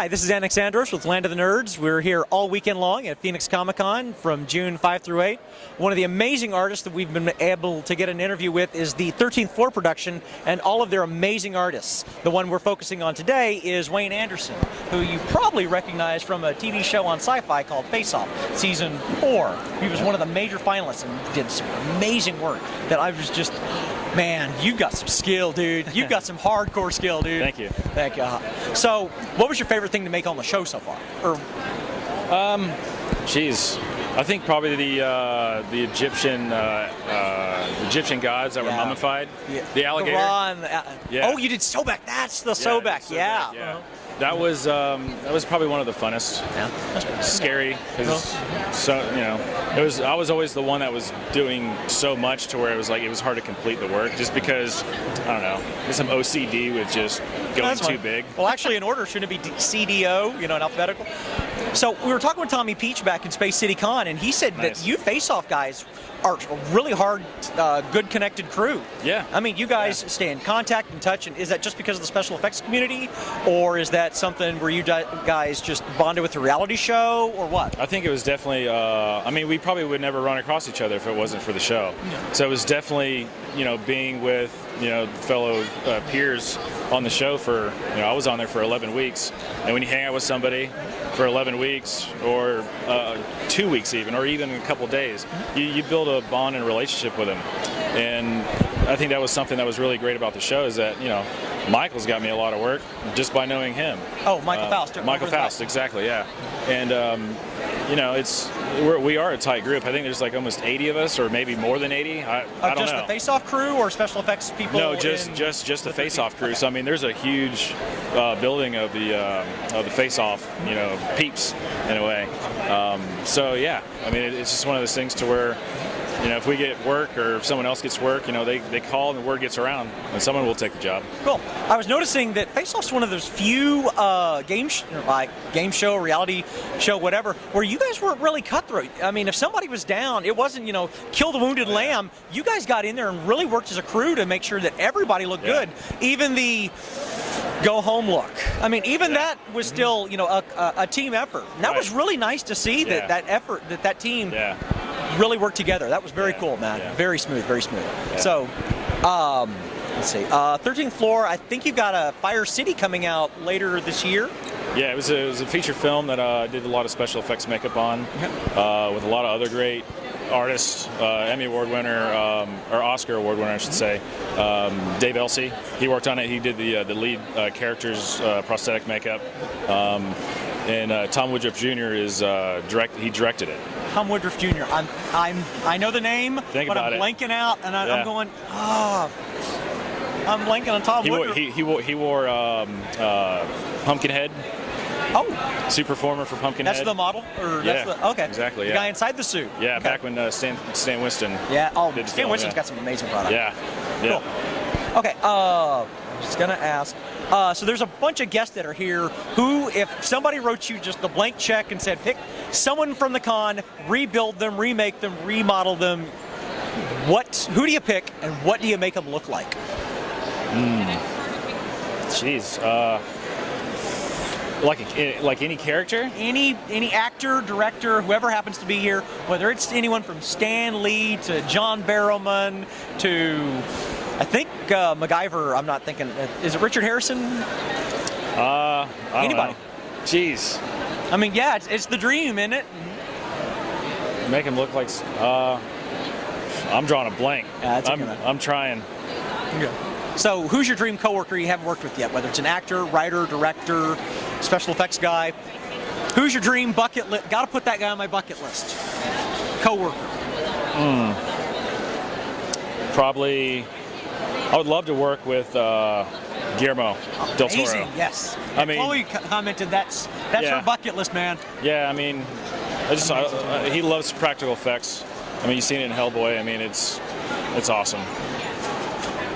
Hi, this is Alexandros with Land of the Nerds. We're here all weekend long at Phoenix Comic-Con from June 5 through 8. One of the amazing artists that we've been able to get an interview with is the 13th Floor production and all of their amazing artists. The one we're focusing on today is Wayne Anderson, who you probably recognize from a TV show on Sci-Fi called Face Off, Season 4. He was one of the major finalists and did some amazing work that I was just... Man, you've got some skill, dude. You've got some hardcore skill, dude. Thank you. Thank you. So, what was your favorite thing to make on the show so far? Geez, I think probably the Egyptian gods that were mummified. Yeah. The alligator. Yeah. Oh, you did Sobek. That's the Sobek. Yeah. That was probably one of the funnest. Yeah. Scary because I was always the one that was doing so much to where it was hard to complete the work just because I don't know, there's some OCD with just going too big. Well, actually, in order, shouldn't it be CDO? In alphabetical. So we were talking with Tommy Peach back in Space City Con, and he said that you face-off guys are a really hard, good connected crew. Yeah. I mean, you guys stay in contact and touch, and is that just because of the special effects community, or is that something where you guys just bonded with the reality show, or what? I think it was definitely, I mean, we probably would never run across each other if it wasn't for the show. Yeah. So it was definitely, being with, fellow peers on the show for, I was on there for 11 weeks, and when you hang out with somebody for 11 weeks, or 2 weeks even, or even a couple days, you build a bond and relationship with them. And I think that was something that was really great about the show is that, Michael's got me a lot of work just by knowing him. Oh, Michael Faust. Michael Faust, exactly, yeah. And, we are a tight group. I think there's like almost 80 of us, or maybe more than 80. I don't know. Just the face-off crew, or special effects people? No, just the face-off crew. So I mean, there's a huge building of the face-off, peeps in a way. So yeah, I mean, it's just one of those things to where, if we get work or if someone else gets work, they call and the word gets around and someone will take the job. Cool. I was noticing that Face Off's one of those few game show, reality show, whatever, where you guys weren't really cutthroat. I mean, if somebody was down, it wasn't, kill the wounded lamb. You guys got in there and really worked as a crew to make sure that everybody looked good. Even the go home look. I mean, even that was still, a team effort. And that was really nice to see that effort, that team really worked together. That was very cool, man. Yeah. Very smooth, very smooth. Yeah. So, let's see. 13th Floor, I think you've got a Fire City coming out later this year. Yeah, it was a feature film that I did a lot of special effects makeup on with a lot of other great artists, Emmy Award winner, or Oscar Award winner, I should say, Dave Elsey. He worked on it. He did the lead character's prosthetic makeup. And Tom Woodruff Jr. He directed it. Tom Woodruff Jr. I know the name, but I'm blanking out, and I'm going, I'm blanking on Tom Woodruff. He wore Pumpkinhead. Oh. Suit performer for Pumpkinhead. That's the model? Okay. Exactly, The guy inside the suit. Yeah, back when Stan Winston. Yeah, Stan Winston's got some amazing products. Yeah. Cool. Okay, I was going to ask, so there's a bunch of guests that are here who, if somebody wrote you just a blank check and said, pick someone from the con, rebuild them, remake them, remodel them, who do you pick and what do you make them look like? Jeez. Like any character? Any actor, director, whoever happens to be here, whether it's anyone from Stan Lee to John Barrowman to, I think MacGyver, I'm not thinking, is it Richard Harrison? Anybody. Jeez. I mean, yeah, it's the dream, isn't it? Make him look like, I'm drawing a blank. Yeah, I'm trying. Yeah. So who's your dream coworker you haven't worked with yet? Whether it's an actor, writer, director, special effects guy. Who's your dream bucket list? Got to put that guy on my bucket list. Coworker. Probably, I would love to work with Guillermo del Toro. Amazing, yes. I mean, Chloe commented that's her bucket list, man. Yeah, I mean, he loves practical effects. I mean, you've seen it in Hellboy. I mean, it's awesome.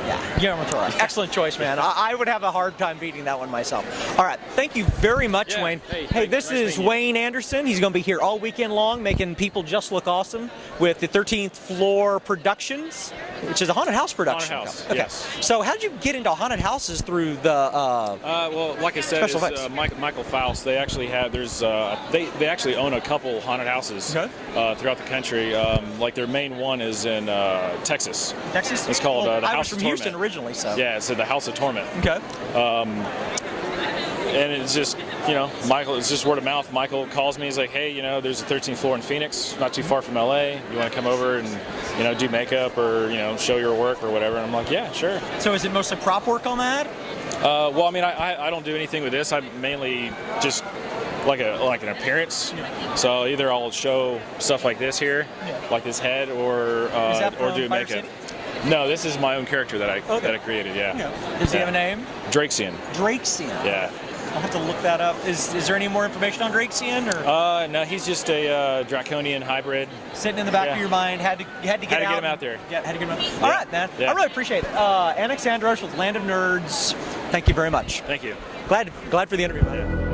Yeah. Guillermo del Toro. Excellent choice, man. I would have a hard time beating that one myself. All right, thank you very much, Yeah. Wayne. Hey, this nice is meeting you. Wayne Anderson. He's going to be here all weekend long, making people just look awesome with the 13th Floor Productions, which is a haunted house production. Haunted house, Okay. yes. So how did you get into haunted houses through the? Well, like I said, Special it's, effects. Michael Faust. They actually have. They actually own a couple haunted houses Okay. throughout the country. Like their main one is in Texas. Texas. It's called the I House was from of Houston Torment. originally, so. Yeah, it's the House of Torment. Okay. And it's just, Michael, it's just word of mouth. Michael calls me. He's like, hey, there's a 13th floor in Phoenix, not too far from LA. You want to come over and, do makeup or, show your work or whatever? And I'm like, yeah, sure. So is it mostly prop work on that? Well, I mean, I don't do anything with this. I'm mainly just like an appearance. So either I'll show stuff like this here, like this head, or do Fire makeup. City? No, this is my own character that I created. Yeah. Does he have a name? Drakexian. Drakexian. Yeah. I'll have to look that up. Is there any more information on Drakexian, or No, he's just a draconian hybrid. sitting in the back of your mind? Had to get Had to out. get him out there. Yeah, had to get him out. All right, man. Yeah. I really appreciate it. Annick Sandrosh with Land of Nerds. Thank you very much. Thank you. Glad for the interview, man. Yeah.